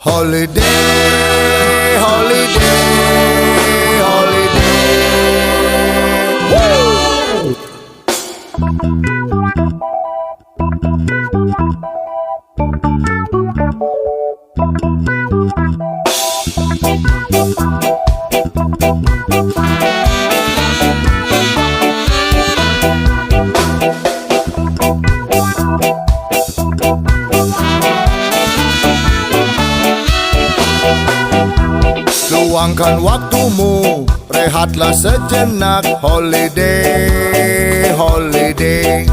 Holiday, holiday, holiday. Woo! Luangkan waktumu, rehatlah sejenak. Holiday, holiday.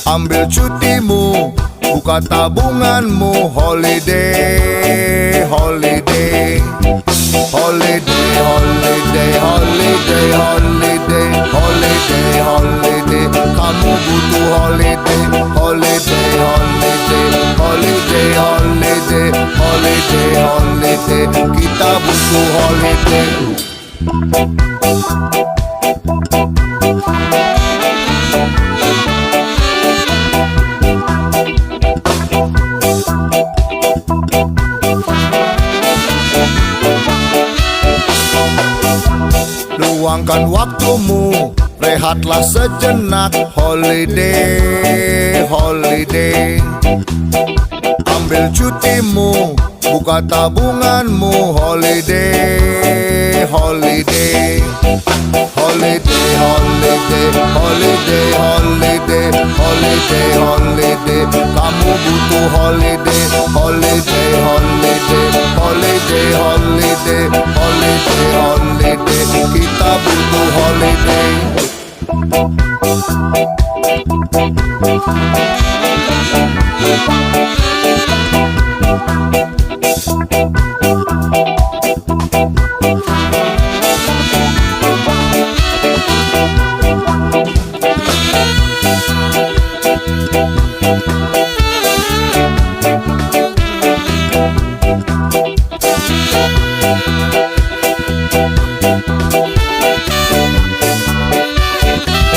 Ambil cutimu, buka tabunganmu. Holiday, holiday. Holiday, holiday, holiday, holiday. Holiday, holiday. Kamu butuh holiday. Holiday, holiday. Holiday, holiday. Holiday, holiday. Kita butuh holiday. Luangkan waktumu, rehatlah sejenak. Holiday, holiday. Ambil cutimu, buka tabunganmu. Holiday, holiday. Holiday, holiday, holiday, holiday. Holiday, holiday. Kamu butuh holiday. Holiday,